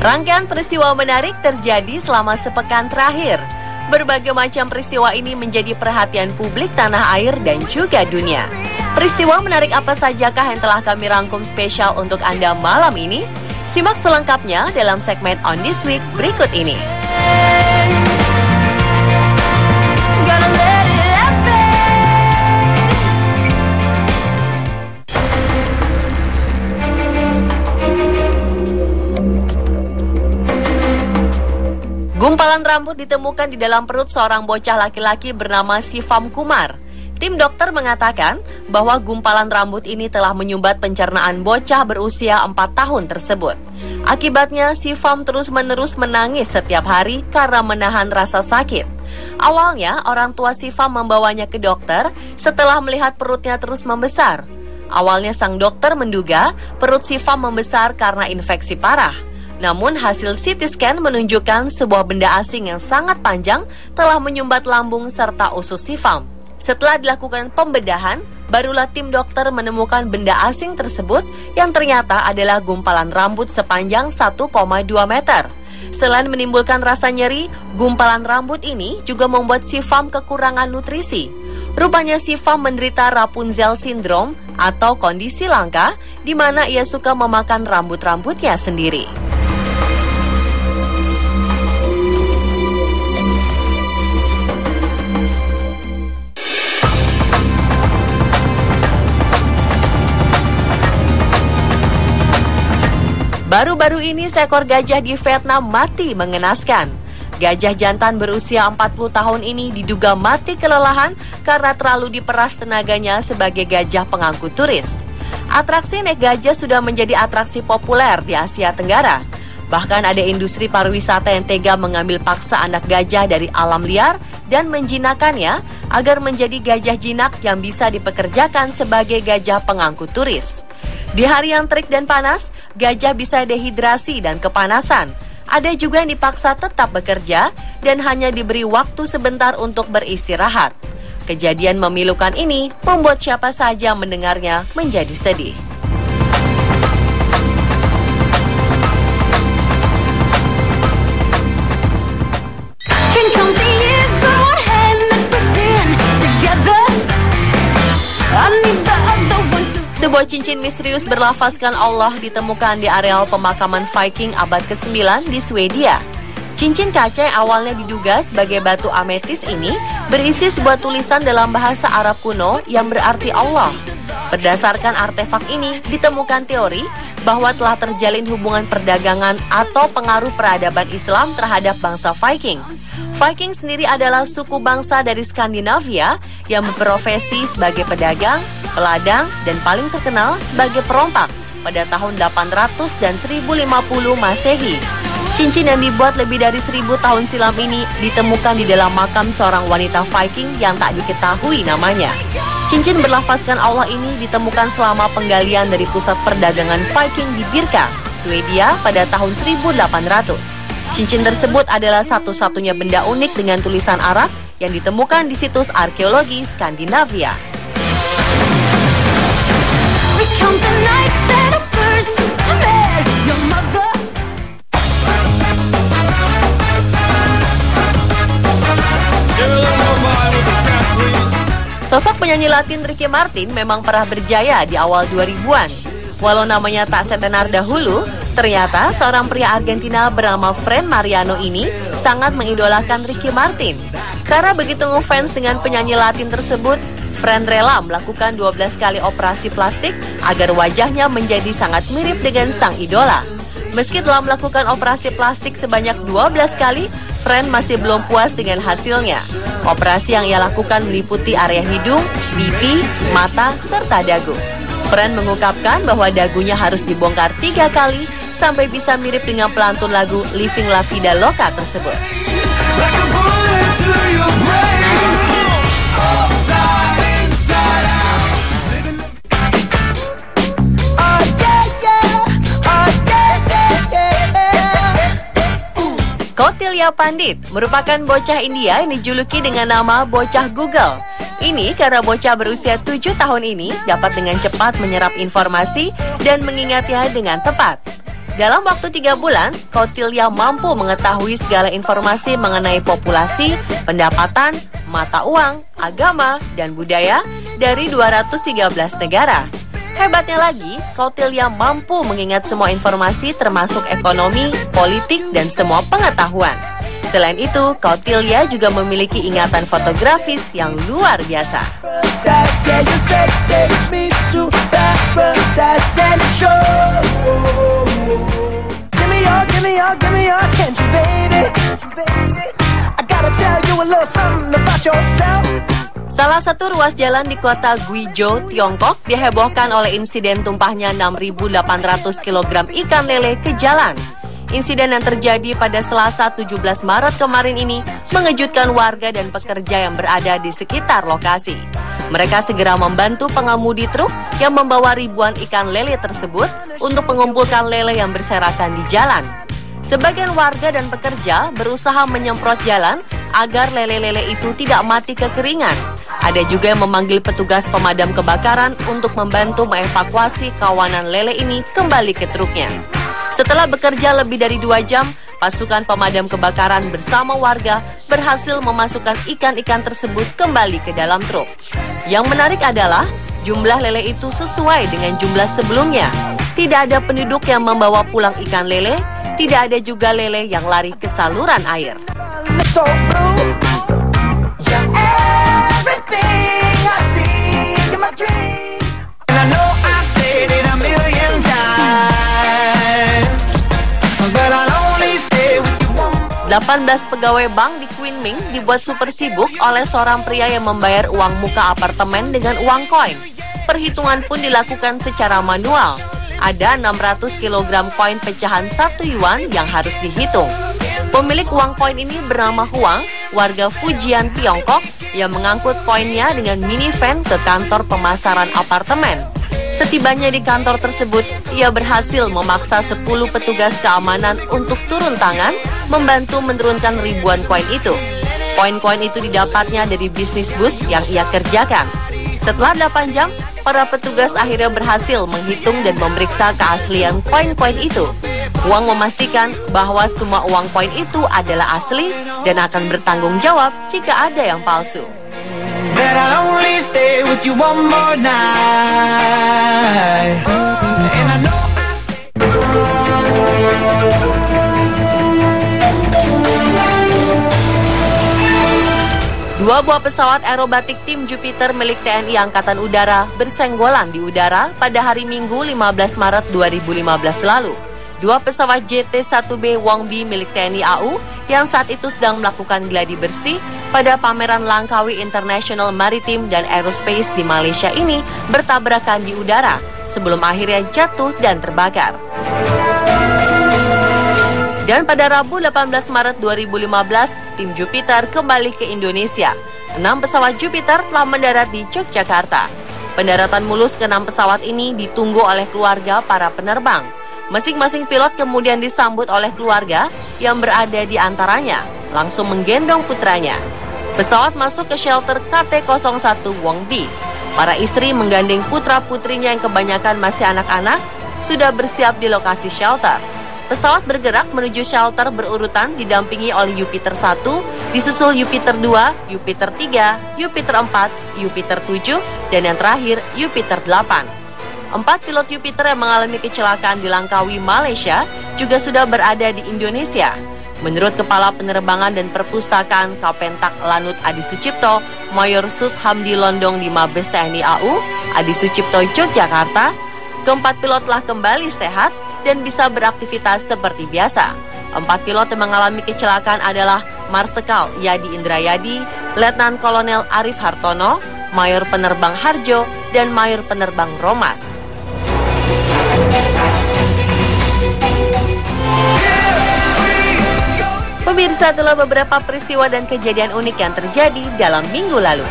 Rangkaian peristiwa menarik terjadi selama sepekan terakhir. Berbagai macam peristiwa ini menjadi perhatian publik tanah air dan juga dunia. Peristiwa menarik apa sajakah yang telah kami rangkum spesial untuk Anda malam ini? Simak selengkapnya dalam segmen On This Week berikut ini. Gumpalan rambut ditemukan di dalam perut seorang bocah laki-laki bernama Sivam Kumar. Tim dokter mengatakan bahwa gumpalan rambut ini telah menyumbat pencernaan bocah berusia 4 tahun tersebut. Akibatnya, Sivam terus-menerus menangis setiap hari karena menahan rasa sakit. Awalnya, orang tua Sivam membawanya ke dokter setelah melihat perutnya terus membesar. Awalnya, sang dokter menduga perut Sivam membesar karena infeksi parah. Namun hasil CT scan menunjukkan sebuah benda asing yang sangat panjang telah menyumbat lambung serta usus Sivam. Setelah dilakukan pembedahan, barulah tim dokter menemukan benda asing tersebut yang ternyata adalah gumpalan rambut sepanjang 1,2 meter. Selain menimbulkan rasa nyeri, gumpalan rambut ini juga membuat Sivam kekurangan nutrisi. Rupanya Sivam menderita Rapunzel Syndrome atau kondisi langka di mana ia suka memakan rambut-rambutnya sendiri. Baru-baru ini seekor gajah di Vietnam mati mengenaskan. Gajah jantan berusia 40 tahun ini diduga mati kelelahan karena terlalu diperas tenaganya sebagai gajah pengangkut turis. Atraksi naik gajah sudah menjadi atraksi populer di Asia Tenggara. Bahkan ada industri pariwisata yang tega mengambil paksa anak gajah dari alam liar dan menjinakannya agar menjadi gajah jinak yang bisa dipekerjakan sebagai gajah pengangkut turis. Di hari yang terik dan panas, gajah bisa dehidrasi dan kepanasan. Ada juga yang dipaksa tetap bekerja dan hanya diberi waktu sebentar untuk beristirahat. Kejadian memilukan ini membuat siapa saja mendengarnya menjadi sedih. Sebuah cincin misterius berlafazkan Allah ditemukan di areal pemakaman Viking abad ke-9 di Swedia. Cincin kaca yang awalnya diduga sebagai batu ametis ini berisi sebuah tulisan dalam bahasa Arab kuno yang berarti Allah. Berdasarkan artefak ini, ditemukan teori bahwa telah terjalin hubungan perdagangan atau pengaruh peradaban Islam terhadap bangsa Viking. Viking sendiri adalah suku bangsa dari Skandinavia yang berprofesi sebagai pedagang, peladang, dan paling terkenal sebagai perompak pada tahun 800 dan 1050 Masehi. Cincin yang dibuat lebih dari 1000 tahun silam ini ditemukan di dalam makam seorang wanita Viking yang tak diketahui namanya. Cincin berlafazkan Allah ini ditemukan selama penggalian dari pusat perdagangan Viking di Birka, Swedia pada tahun 1800. Cincin tersebut adalah satu-satunya benda unik dengan tulisan Arab yang ditemukan di situs arkeologi Skandinavia. Sosok penyanyi Latin Ricky Martin memang pernah berjaya di awal 2000-an. Walau namanya tak setenar dahulu, ternyata seorang pria Argentina bernama Fran Mariano ini sangat mengidolakan Ricky Martin. Karena begitu ngefans dengan penyanyi Latin tersebut, Fran rela melakukan 12 kali operasi plastik agar wajahnya menjadi sangat mirip dengan sang idola. Meski telah melakukan operasi plastik sebanyak 12 kali, Fran masih belum puas dengan hasilnya. Operasi yang ia lakukan meliputi area hidung, pipi, mata, serta dagu. Fran mengungkapkan bahwa dagunya harus dibongkar 3 kali sampai bisa mirip dengan pelantun lagu Living La Vida Loca tersebut. Kautilya Pandit merupakan bocah India yang dijuluki dengan nama bocah Google. Ini karena bocah berusia 7 tahun ini dapat dengan cepat menyerap informasi dan mengingatnya dengan tepat. Dalam waktu 3 bulan, Kautilya mampu mengetahui segala informasi mengenai populasi, pendapatan, mata uang, agama, dan budaya dari 213 negara. Hebatnya lagi, Kautilya mampu mengingat semua informasi termasuk ekonomi, politik, dan semua pengetahuan. Selain itu, Kautilya juga memiliki ingatan fotografis yang luar biasa. Salah satu ruas jalan di kota Guizhou, Tiongkok dihebohkan oleh insiden tumpahnya 6.800 kg ikan lele ke jalan. Insiden yang terjadi pada Selasa 17 Maret kemarin ini mengejutkan warga dan pekerja yang berada di sekitar lokasi. Mereka segera membantu pengemudi truk yang membawa ribuan ikan lele tersebut untuk mengumpulkan lele yang berserakan di jalan. Sebagian warga dan pekerja berusaha menyemprot jalan agar lele-lele itu tidak mati kekeringan. Ada juga yang memanggil petugas pemadam kebakaran untuk membantu mengevakuasi kawanan lele ini kembali ke truknya. Setelah bekerja lebih dari 2 jam, pasukan pemadam kebakaran bersama warga berhasil memasukkan ikan-ikan tersebut kembali ke dalam truk. Yang menarik adalah jumlah lele itu sesuai dengan jumlah sebelumnya. Tidak ada penduduk yang membawa pulang ikan lele, tidak ada juga lele yang lari ke saluran air. Delapan 18 pegawai bank di Kunming dibuat super sibuk oleh seorang pria yang membayar uang muka apartemen dengan uang koin. Perhitungan pun dilakukan secara manual. Ada 600 kg koin pecahan 1 yuan yang harus dihitung. Pemilik uang koin ini bernama Huang, warga Fujian, Tiongkok, yang mengangkut koinnya dengan minivan ke kantor pemasaran apartemen. Setibanya di kantor tersebut, ia berhasil memaksa 10 petugas keamanan untuk turun tangan membantu menurunkan ribuan koin itu. Koin-koin itu didapatnya dari bisnis bus yang ia kerjakan. Setelah 8 jam, para petugas akhirnya berhasil menghitung dan memeriksa keaslian koin-koin itu. Huang memastikan bahwa semua uang koin itu adalah asli dan akan bertanggung jawab jika ada yang palsu. That I'll only stay with you one more night. And I know I say... Dua buah pesawat aerobatik tim Jupiter milik TNI Angkatan Udara bersenggolan di udara pada hari Minggu 15 Maret 2015 lalu. Dua pesawat JT-1B Wangbi milik TNI AU yang saat itu sedang melakukan gladi bersih pada pameran Langkawi International Maritime dan Aerospace di Malaysia ini bertabrakan di udara sebelum akhirnya jatuh dan terbakar. Dan pada Rabu 18 Maret 2015, tim Jupiter kembali ke Indonesia. 6 pesawat Jupiter telah mendarat di Yogyakarta. Pendaratan mulus ke-6 pesawat ini ditunggu oleh keluarga para penerbang. Masing-masing pilot kemudian disambut oleh keluarga yang berada di antaranya, langsung menggendong putranya. Pesawat masuk ke shelter KT-01 Wangbi. Para istri menggandeng putra-putrinya yang kebanyakan masih anak-anak sudah bersiap di lokasi shelter. Pesawat bergerak menuju shelter berurutan didampingi oleh Jupiter 1, disusul Jupiter 2, Jupiter 3, Jupiter 4, Jupiter 7, dan yang terakhir Jupiter 8. 4 pilot Jupiter yang mengalami kecelakaan di Langkawi, Malaysia juga sudah berada di Indonesia. Menurut Kepala Penerbangan dan Perpustakaan Kapentak Lanut Adi Sucipto, Mayor Sus Hamdi Londong di Mabes TNI AU, Adi Sucipto, Yogyakarta, keempat pilot telah kembali sehat dan bisa beraktivitas seperti biasa. 4 pilot yang mengalami kecelakaan adalah Marsikal Yadi Indrayadi, Letnan Kolonel Arif Hartono, Mayor Penerbang Harjo, dan Mayor Penerbang Romas. Pemirsa, itulah beberapa peristiwa dan kejadian unik yang terjadi dalam minggu lalu.